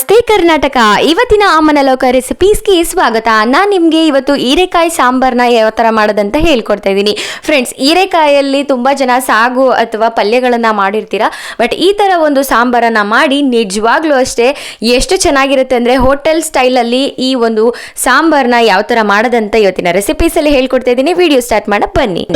ನಮಸ್ತೆ ಕರ್ನಾಟಕ. ಇವತ್ತಿನ ಅಮ್ಮನ ಲೋಕ ರೆಸಿಪೀಸ್ಗೆ ಸ್ವಾಗತ. ನಾನು ನಿಮಗೆ ಇವತ್ತು ಹೀರೆಕಾಯಿ ಸಾಂಬಾರ್ನ ಯಾವ ಥರ ಮಾಡೋದಂತ ಹೇಳ್ಕೊಡ್ತಾ ಇದ್ದೀನಿ. ಫ್ರೆಂಡ್ಸ್, ಹೀರೆಕಾಯಲ್ಲಿ ತುಂಬ ಜನ ಸಾಗು ಅಥವಾ ಪಲ್ಯಗಳನ್ನು ಮಾಡಿರ್ತೀರಾ, ಬಟ್ ಈ ಥರ ಒಂದು ಸಾಂಬಾರನ್ನು ಮಾಡಿ ನಿಜವಾಗ್ಲೂ ಅಷ್ಟೇ ಎಷ್ಟು ಚೆನ್ನಾಗಿರುತ್ತೆ ಅಂದರೆ ಹೋಟೆಲ್ ಸ್ಟೈಲಲ್ಲಿ ಈ ಒಂದು ಸಾಂಬಾರನ್ನ ಯಾವ ಥರ ಮಾಡೋದಂತ ಇವತ್ತಿನ ರೆಸಿಪೀಸಲ್ಲಿ ಹೇಳ್ಕೊಡ್ತಾ ಇದ್ದೀನಿ. ವಿಡಿಯೋ ಸ್ಟಾರ್ಟ್ ಮಾಡೋಣ ಬನ್ನಿ.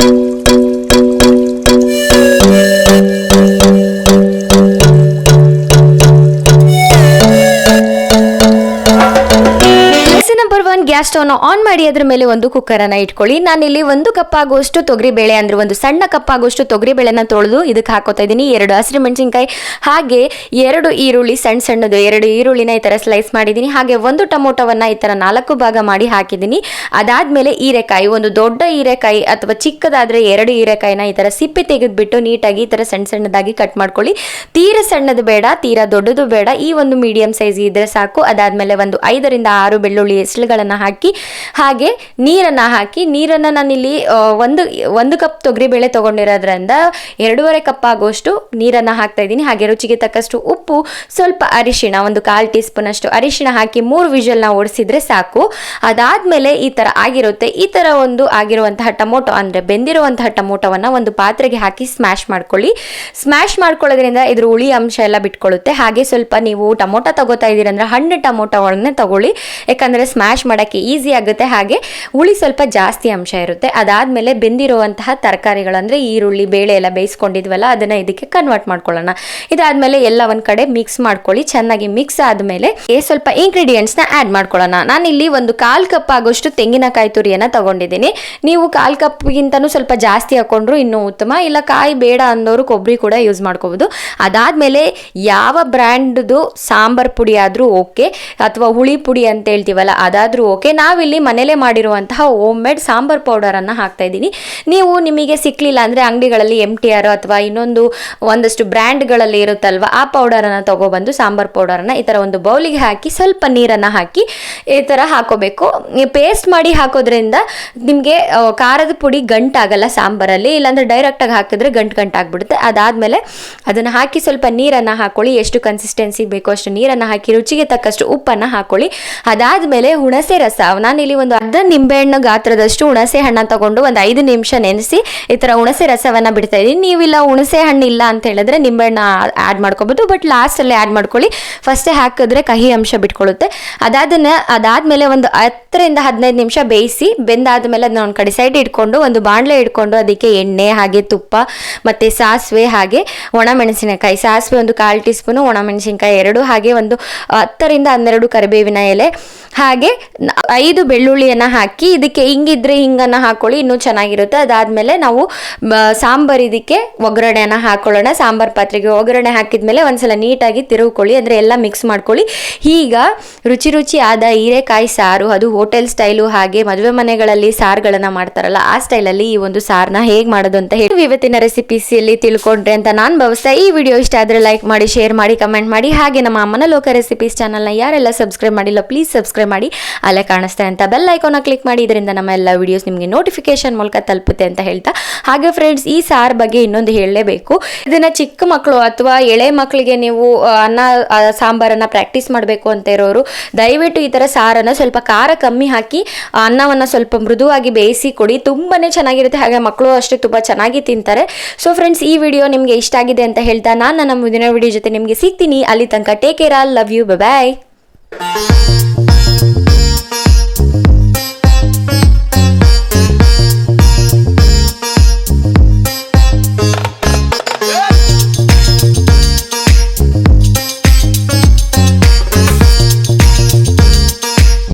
ಗ್ಯಾಸ್ ಸ್ಟವ್ನ ಆನ್ ಮಾಡಿ ಅದರ ಮೇಲೆ ಒಂದು ಕುಕ್ಕರನ್ನು ಇಟ್ಕೊಳ್ಳಿ. ನಾನಿಲ್ಲಿ 1 ಕಪ್ ಆಗುವಷ್ಟು ತೊಗರಿಬೇಳೆ ಅಂದರೆ ಒಂದು ಸಣ್ಣ ಕಪ್ ಆಗುವಷ್ಟು ತೊಗರಿಬೇಳೆನ ತೊಳೆದು ಇದಕ್ಕೆ ಹಾಕೋತಾ ಇದ್ದೀನಿ. 2 ಹಸಿರುಮೆಣಸಿನಕಾಯಿ, ಹಾಗೆ 2 ಈರುಳ್ಳಿ ಸಣ್ಣದು 2 ಈರುಳ್ಳಿನ ಈ ಥರ ಸ್ಲೈಸ್ ಮಾಡಿದ್ದೀನಿ. ಹಾಗೆ 1 ಟೊಮೊಟೊವನ್ನು ಈ ಥರ 4 ಭಾಗ ಮಾಡಿ ಹಾಕಿದ್ದೀನಿ. ಅದಾದಮೇಲೆ ಹೀರೆಕಾಯಿ, ಒಂದು ದೊಡ್ಡ ಹೀರೆಕಾಯಿ ಅಥವಾ ಚಿಕ್ಕದಾದರೆ 2 ಹೀರೆಕಾಯಿನ ಈ ಥರ ಸಿಪ್ಪೆ ತೆಗೆದುಬಿಟ್ಟು ನೀಟಾಗಿ ಈ ಥರ ಸಣ್ಣದಾಗಿ ಕಟ್ ಮಾಡ್ಕೊಳ್ಳಿ. ತೀರಾ ಸಣ್ಣದು ಬೇಡ, ತೀರಾ ದೊಡ್ಡದು ಬೇಡ, ಈ ಒಂದು ಮೀಡಿಯಂ ಸೈಜ್ ಇದ್ರೆ ಸಾಕು. ಅದಾದಮೇಲೆ ಒಂದು 5 ರಿಂದ 6 ಬೆಳ್ಳುಳ್ಳಿ ಎಸಳುಗಳನ್ನು ಹಾಕಿ ಹಾಗೆ ನೀರನ್ನು ಹಾಕಿ, ನೀರನ್ನು ನಾನಿಲ್ಲಿ ಒಂದು ಕಪ್ ತೊಗರಿಬೇಳೆ ತೊಗೊಂಡಿರೋದ್ರಿಂದ 2.5 ಕಪ್ ಆಗುವಷ್ಟು ನೀರನ್ನು ಹಾಕ್ತಾ ಇದ್ದೀನಿ. ಹಾಗೆ ರುಚಿಗೆ ತಕ್ಕಷ್ಟು ಉಪ್ಪು, ಸ್ವಲ್ಪ ಅರಿಶಿಣ, ಒಂದು 1/4 ಟೀ ಸ್ಪೂನ್ ಅಷ್ಟು ಅರಿಶಿಣ ಹಾಕಿ 3 ವಿಷಲ್ನ ಓಡಿಸಿದ್ರೆ ಸಾಕು. ಅದಾದಮೇಲೆ ಈ ಥರ ಆಗಿರುತ್ತೆ. ಈ ಥರ ಒಂದು ಆಗಿರುವಂತಹ ಟೊಮೊಟೊ ಅಂದರೆ ಬೆಂದಿರುವಂತಹ ಟೊಮೊಟೊವನ್ನು ಒಂದು ಪಾತ್ರೆಗೆ ಹಾಕಿ ಸ್ಮ್ಯಾಶ್ ಮಾಡ್ಕೊಳ್ಳಿ. ಸ್ಮ್ಯಾಶ್ ಮಾಡ್ಕೊಳ್ಳೋದ್ರಿಂದ ಇದ್ರ ಹುಳಿ ಅಂಶ ಎಲ್ಲ ಬಿಟ್ಕೊಳ್ಳುತ್ತೆ. ಹಾಗೆ ಸ್ವಲ್ಪ ನೀವು ಟೊಮೊಟೊ ತಗೋತಾ ಇದ್ದೀರಂದ್ರೆ ಹಣ್ಣು ಟೊಮೊಟೊಗಳನ್ನೇ ತಗೊಳ್ಳಿ, ಯಾಕಂದರೆ ಸ್ಮ್ಯಾಶ್ ಮಾಡೋಕ್ಕೆ ಈಸಿ ಆಗುತ್ತೆ. ಹಾಗೆ ಹುಳಿ ಸ್ವಲ್ಪ ಜಾಸ್ತಿ ಅಂಶ ಇರುತ್ತೆ. ಅದಾದಮೇಲೆ ಬೆಂದಿರುವಂತಹ ತರಕಾರಿಗಳು ಅಂದರೆ ಈರುಳ್ಳಿ, ಬೇಳೆ ಎಲ್ಲ ಬೇಯಿಸ್ಕೊಂಡಿದ್ವಲ್ಲ ಅದನ್ನು ಇದಕ್ಕೆ ಕನ್ವರ್ಟ್ ಮಾಡ್ಕೊಳ್ಳೋಣ. ಇದಾದಮೇಲೆ ಎಲ್ಲ ಒಂದು ಕಡೆ ಮಿಕ್ಸ್ ಮಾಡ್ಕೊಳ್ಳಿ. ಚೆನ್ನಾಗಿ ಮಿಕ್ಸ್ ಆದಮೇಲೆ ಸ್ವಲ್ಪ ಇಂಗ್ರೀಡಿಯೆಂಟ್ಸ್ನ ಆ್ಯಡ್ ಮಾಡ್ಕೊಳ್ಳೋಣ. ನಾನಿಲ್ಲಿ ಒಂದು 1/4 ಕಪ್ ಆಗೋಷ್ಟು ತೆಂಗಿನಕಾಯಿ ತುರಿಯನ್ನು ತಗೊಂಡಿದ್ದೀನಿ. ನೀವು 1/4 ಕಪ್ಗಿಂತನೂ ಸ್ವಲ್ಪ ಜಾಸ್ತಿ ಹಾಕೊಂಡ್ರು ಇನ್ನೂ ಉತ್ತಮ. ಇಲ್ಲ ಕಾಯಿ ಬೇಡ ಅಂದವರು ಕೊಬ್ಬರಿ ಕೂಡ ಯೂಸ್ ಮಾಡ್ಕೋಬೋದು. ಅದಾದಮೇಲೆ ಯಾವ ಬ್ರ್ಯಾಂಡ್ದು ಸಾಂಬಾರ್ ಪುಡಿ ಆದರೂ ಓಕೆ, ಅಥವಾ ಹುಳಿ ಪುಡಿ ಅಂತ ಹೇಳ್ತೀವಲ್ಲ ಅದಾದರೂ ಓಕೆ. ನಾವಿಲ್ಲಿ ಮನೇಲೆ ಮಾಡಿರುವಂತಹ ಹೋಮ್ ಮೇಡ್ ಸಾಂಬಾರ್ ಪೌಡರನ್ನು ಹಾಕ್ತಾ ಇದ್ದೀನಿ. ನೀವು ನಿಮಗೆ ಸಿಕ್ಕಲಿಲ್ಲ ಅಂದರೆ ಅಂಗಡಿಗಳಲ್ಲಿ MTR ಅಥವಾ ಒಂದಷ್ಟು ಬ್ರ್ಯಾಂಡ್ಗಳಲ್ಲಿ ಇರುತ್ತಲ್ವ, ಆ ಪೌಡರನ್ನು ತೊಗೊಬಂದು ಸಾಂಬಾರ್ ಪೌಡರನ್ನು ಈ ಥರ ಒಂದು ಬೌಲಿಗೆ ಹಾಕಿ ಸ್ವಲ್ಪ ನೀರನ್ನು ಹಾಕಿ ಈ ಥರ ಹಾಕೋಬೇಕು. ಪೇಸ್ಟ್ ಮಾಡಿ ಹಾಕೋದ್ರಿಂದ ನಿಮಗೆ ಖಾರದ ಪುಡಿ ಗಂಟಾಗಲ್ಲ ಸಾಂಬಾರಲ್ಲಿ, ಇಲ್ಲಾಂದರೆ ಡೈರೆಕ್ಟಾಗಿ ಹಾಕಿದ್ರೆ ಗಂಟಾಗ್ಬಿಡುತ್ತೆ. ಅದಾದಮೇಲೆ ಅದನ್ನು ಹಾಕಿ ಸ್ವಲ್ಪ ನೀರನ್ನು ಹಾಕೊಳ್ಳಿ. ಎಷ್ಟು ಕನ್ಸಿಸ್ಟೆನ್ಸಿ ಬೇಕೋ ಅಷ್ಟು ನೀರನ್ನು ಹಾಕಿ ರುಚಿಗೆ ತಕ್ಕಷ್ಟು ಉಪ್ಪನ್ನು ಹಾಕೊಳ್ಳಿ. ಅದಾದಮೇಲೆ ಹುಣಸೆ ರಸ, ನಾನಿಲ್ಲಿ ಒಂದು ಅರ್ಧ ನಿಂಬೆಹಣ್ಣು ಗಾತ್ರದಷ್ಟು ಹುಣಸೆ ಹಣ್ಣನ್ನು ತಗೊಂಡು ಒಂದು 5 ನಿಮಿಷ ನೆನೆಸಿ ಈ ಥರ ಹುಣಸೆ ರಸವನ್ನು ಬಿಡ್ತಾ ಇದ್ದೀನಿ. ನೀವಿಲ್ಲ ಹುಣಸೆ ಹಣ್ಣು ಇಲ್ಲ ಅಂತ ಹೇಳಿದ್ರೆ ನಿಂಬೆಹಣ್ಣು ಆ್ಯಡ್ ಮಾಡ್ಕೋಬೋದು, ಬಟ್ ಲಾಸ್ಟಲ್ಲೇ ಆ್ಯಡ್ ಮಾಡ್ಕೊಳ್ಳಿ. ಫಸ್ಟೇ ಹಾಕಿದ್ರೆ ಕಹಿ ಅಂಶ ಬಿಟ್ಕೊಳ್ಳುತ್ತೆ. ಅದಾದಮೇಲೆ ಒಂದು 10 ರಿಂದ 15 ನಿಮಿಷ ಬೇಯಿಸಿ, ಬೆಂದಾದಮೇಲೆ ಅದನ್ನ ಒಂದು ಕಡೆ ಸೈಡ್ ಇಟ್ಕೊಂಡು ಒಂದು ಬಾಣಲೆ ಇಟ್ಕೊಂಡು ಅದಕ್ಕೆ ಎಣ್ಣೆ, ಹಾಗೆ ತುಪ್ಪ ಮತ್ತು ಸಾಸಿವೆ, ಹಾಗೆ ಒಣಮೆಣಸಿನಕಾಯಿ, ಸಾಸಿವೆ ಒಂದು 1/4 ಟೀ ಸ್ಪೂನು, ಒಣಮೆಣಸಿನಕಾಯಿ 2, ಹಾಗೆ ಒಂದು 10 ರಿಂದ 12 ಕರಿಬೇವಿನ ಎಲೆ, ಹಾಗೆ 5 ಬೆಳ್ಳುಳ್ಳಿಯನ್ನು ಹಾಕಿ ಇದಕ್ಕೆ ಹಿಂಗಿದ್ರೆ ಹಿಂಗನ್ನು ಹಾಕೊಳ್ಳಿ, ಇನ್ನೂ ಚೆನ್ನಾಗಿರುತ್ತೆ. ಅದಾದಮೇಲೆ ನಾವು ಸಾಂಬಾರ್ ಇದಕ್ಕೆ ಒಗ್ಗರಣೆಯನ್ನು ಹಾಕೊಳ್ಳೋಣ. ಸಾಂಬಾರ್ ಪಾತ್ರೆಗೆ ಒಗ್ಗರಣೆ ಹಾಕಿದ್ಮೇಲೆ ಒಂದ್ಸಲ ನೀಟಾಗಿ ತಿರುಗಿಕೊಳ್ಳಿ, ಅಂದರೆ ಎಲ್ಲ ಮಿಕ್ಸ್ ಮಾಡ್ಕೊಳ್ಳಿ. ಈಗ ರುಚಿ ಆದ ಹೀರೆಕಾಯಿ ಸಾರು, ಅದು ಹೋಟೆಲ್ ಸ್ಟೈಲು, ಹಾಗೆ ಮದುವೆ ಮನೆಗಳಲ್ಲಿ ಸಾರುಗಳನ್ನು ಮಾಡ್ತಾರಲ್ಲ ಆ ಸ್ಟೈಲಲ್ಲಿ ಈ ಒಂದು ಸಾರನ್ನ ಹೇಗೆ ಮಾಡೋದು ಅಂತ ಹೇಳಿ ಇವತ್ತಿನ ರೆಸಿಪೀಸಲ್ಲಿ ತಿಳ್ಕೊಂಡ್ರೆ ಅಂತ ನಾನು ಭಾವಿಸ್ತಾ. ಈ ವಿಡಿಯೋ ಇಷ್ಟ ಆದರೆ ಲೈಕ್ ಮಾಡಿ, ಶೇರ್ ಮಾಡಿ, ಕಮೆಂಟ್ ಮಾಡಿ. ಹಾಗೆ ನಮ್ಮ ಅಮ್ಮನ ಲೋಕ ರೆಸಿಪೀಸ್ ಚಾನಲ್ನ ಯಾರೆಲ್ಲ ಸಬ್ಸ್ಕ್ರೈಬ್ ಮಾಡಿಲ್ಲ ಪ್ಲೀಸ್ ಸಬ್ಸ್ಕ್ರೈಬ್ ಮಾಡಿ, ಅಲ್ಲೇ ಕಾಣಿಸ್ತಾ ಅಂತ ಬೆಲ್ ಐಕಾನ್ನ ಕ್ಲಿಕ್ ಮಾಡಿ. ಇದರಿಂದ ನಮ್ಮ ಎಲ್ಲ ವಿಡಿಯೋಸ್ ನಿಮಗೆ ನೋಟಿಫಿಕೇಶನ್ ಮೂಲಕ ತಲುಪುತ್ತೆ ಅಂತ ಹೇಳ್ತಾ. ಹಾಗೆ ಫ್ರೆಂಡ್ಸ್, ಈ ಸಾರು ಬಗ್ಗೆ ಇನ್ನೊಂದು ಹೇಳಲೇಬೇಕು. ಇದನ್ನ ಚಿಕ್ಕ ಮಕ್ಕಳು ಅಥವಾ ಎಳೆ ಮಕ್ಕಳಿಗೆ ನೀವು ಅನ್ನ ಸಾಂಬಾರನ್ನು ಪ್ರಾಕ್ಟೀಸ್ ಮಾಡಬೇಕು ಅಂತ ಇರೋರು ದಯವಿಟ್ಟು ಈ ಥರ ಸಾರನ್ನು ಸ್ವಲ್ಪ ಖಾರ ಕಮ್ಮಿ ಹಾಕಿ ಅನ್ನವನ್ನು ಸ್ವಲ್ಪ ಮೃದುವಾಗಿ ಬೇಯಿಸಿ ಕೊಡಿ. ತುಂಬಾನೇ ಚೆನ್ನಾಗಿರುತ್ತೆ. ಹಾಗೆ ಮಕ್ಕಳು ಅಷ್ಟೇ ತುಂಬ ಚೆನ್ನಾಗಿ ತಿಂತಾರೆ. ಸೊ ಫ್ರೆಂಡ್ಸ್, ಈ ವಿಡಿಯೋ ನಿಮಗೆ ಇಷ್ಟ ಆಗಿದೆ ಅಂತ ಹೇಳ್ತಾ ನಾನು ನಮ್ಮ ಮುಂದಿನ ವಿಡಿಯೋ ಜೊತೆ ನಿಮಗೆ ಸಿಗ್ತೀನಿ. ಅಲ್ಲಿ ತನಕ take care, love you, bye.